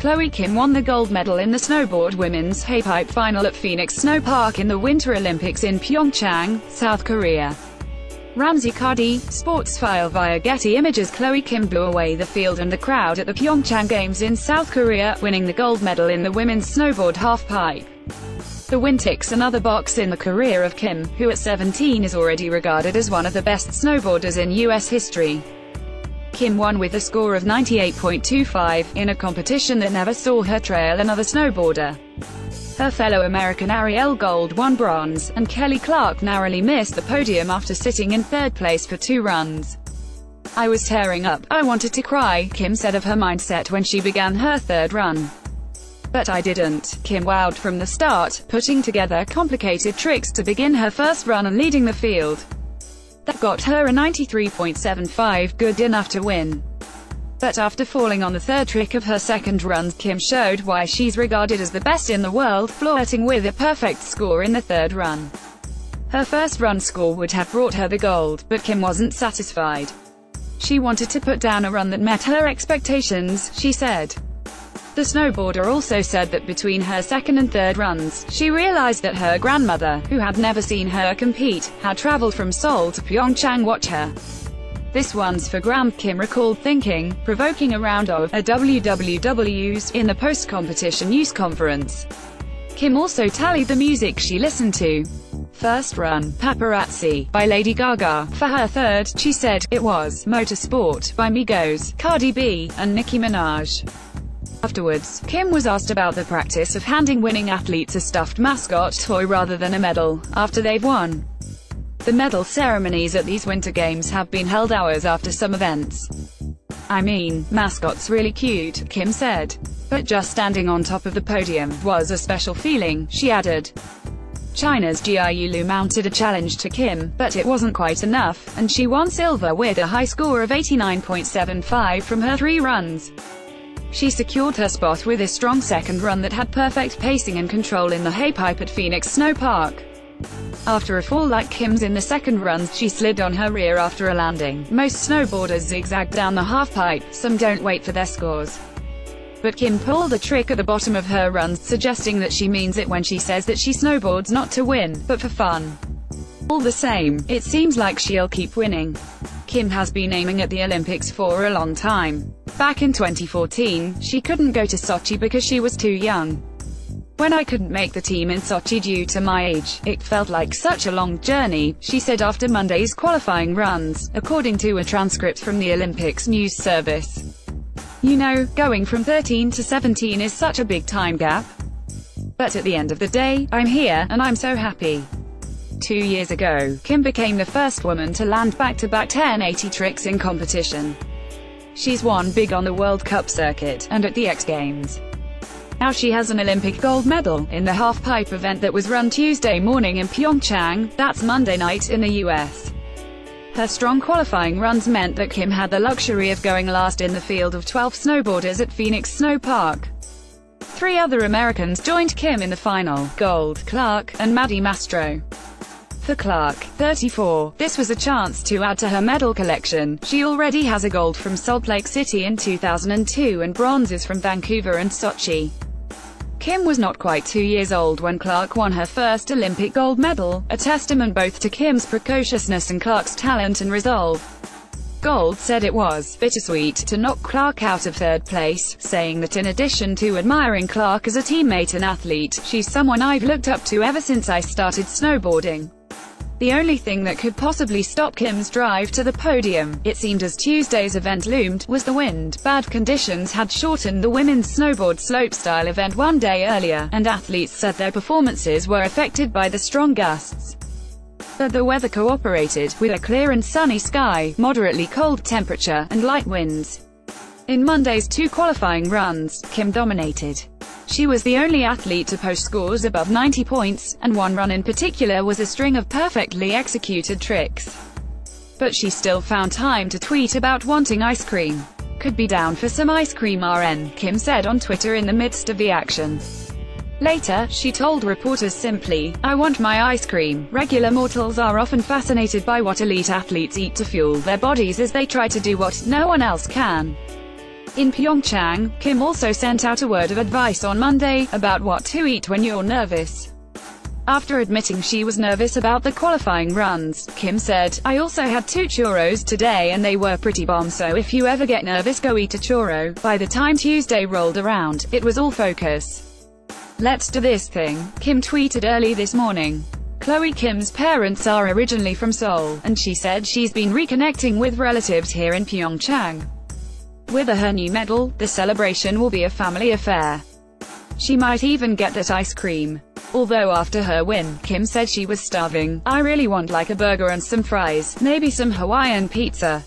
Chloe Kim won the gold medal in the snowboard women's halfpipe final at Phoenix Snow Park in the Winter Olympics in Pyeongchang, South Korea. Ramsey Cardi, sports file via Getty Images. Chloe Kim blew away the field and the crowd at the Pyeongchang Games in South Korea, winning the gold medal in the women's snowboard halfpipe. The win ticks another box in the career of Kim, who at 17 is already regarded as one of the best snowboarders in U.S. history. Kim won with a score of 98.25, in a competition that never saw her trail another snowboarder. Her fellow American Arielle Gold won bronze, and Kelly Clark narrowly missed the podium after sitting in third place for 2 runs. "I was tearing up, I wanted to cry," Kim said of her mindset when she began her third run. "But I didn't." Kim wowed from the start, putting together complicated tricks to begin her first run and leading the field. That got her a 93.75, good enough to win. But after falling on the third trick of her second run, Kim showed why she's regarded as the best in the world, flirting with a perfect score in the third run. Her first run score would have brought her the gold, but Kim wasn't satisfied. She wanted to put down a run that met her expectations, she said. The snowboarder also said that between her second and third runs, she realized that her grandmother, who had never seen her compete, had traveled from Seoul to Pyeongchang to watch her. "This one's for Gram," Kim recalled thinking, provoking a round of WWWs in the post-competition news conference. Kim also tallied the music she listened to. First run, Paparazzi, by Lady Gaga. For her third, she said, it was Motorsport, by Migos, Cardi B, and Nicki Minaj. Afterwards, Kim was asked about the practice of handing winning athletes a stuffed mascot toy rather than a medal, after they've won. The medal ceremonies at these Winter Games have been held hours after some events. "I mean, mascot's really cute," Kim said. "But just standing on top of the podium was a special feeling," she added. China's Jiayu Liu mounted a challenge to Kim, but it wasn't quite enough, and she won silver with a high score of 89.75 from her 3 runs. She secured her spot with a strong second run that had perfect pacing and control in the halfpipe at Phoenix Snow Park. After a fall like Kim's in the second run, she slid on her rear after a landing. Most snowboarders zigzag down the halfpipe, some don't wait for their scores. But Kim pulled a trick at the bottom of her runs, suggesting that she means it when she says that she snowboards not to win, but for fun. All the same, it seems like she'll keep winning. Kim has been aiming at the Olympics for a long time. Back in 2014, she couldn't go to Sochi because she was too young. "When I couldn't make the team in Sochi due to my age, it felt like such a long journey," she said after Monday's qualifying runs, according to a transcript from the Olympics news service. "You know, going from 13 to 17 is such a big time gap. But at the end of the day, I'm here, and I'm so happy." 2 years ago, Kim became the first woman to land back-to-back 1080 tricks in competition. She's won big on the World Cup circuit, and at the X Games. Now she has an Olympic gold medal, in the halfpipe event that was run Tuesday morning in Pyeongchang, that's Monday night in the US. Her strong qualifying runs meant that Kim had the luxury of going last in the field of 12 snowboarders at Phoenix Snow Park. 3 other Americans joined Kim in the final: Gold, Clark, and Maddie Mastro. For Clark, 34, this was a chance to add to her medal collection. She already has a gold from Salt Lake City in 2002 and bronzes from Vancouver and Sochi. Kim was not quite 2 years old when Clark won her first Olympic gold medal, a testament both to Kim's precociousness and Clark's talent and resolve. Gold said it was bittersweet to knock Clark out of third place, saying that in addition to admiring Clark as a teammate and athlete, she's someone I've looked up to ever since I started snowboarding. The only thing that could possibly stop Kim's drive to the podium, it seemed as Tuesday's event loomed, was the wind. Bad conditions had shortened the women's snowboard slopestyle event 1 day earlier, and athletes said their performances were affected by the strong gusts. But the weather cooperated, with a clear and sunny sky, moderately cold temperature, and light winds. In Monday's 2 qualifying runs, Kim dominated. She was the only athlete to post scores above 90 points, and one run in particular was a string of perfectly executed tricks. But she still found time to tweet about wanting ice cream. "Could be down for some ice cream RN," Kim said on Twitter in the midst of the action. Later, she told reporters simply, "I want my ice cream." Regular mortals are often fascinated by what elite athletes eat to fuel their bodies as they try to do what no one else can. In Pyeongchang, Kim also sent out a word of advice on Monday about what to eat when you're nervous. After admitting she was nervous about the qualifying runs, Kim said, "I also had 2 churros today and they were pretty bomb, so if you ever get nervous, go eat a churro." By the time Tuesday rolled around, it was all focus. "Let's do this thing," Kim tweeted early this morning. Chloe Kim's parents are originally from Seoul, and she said she's been reconnecting with relatives here in Pyeongchang. With her new medal, the celebration will be a family affair. She might even get that ice cream. Although after her win, Kim said she was starving. "I really want like a burger and some fries, maybe some Hawaiian pizza."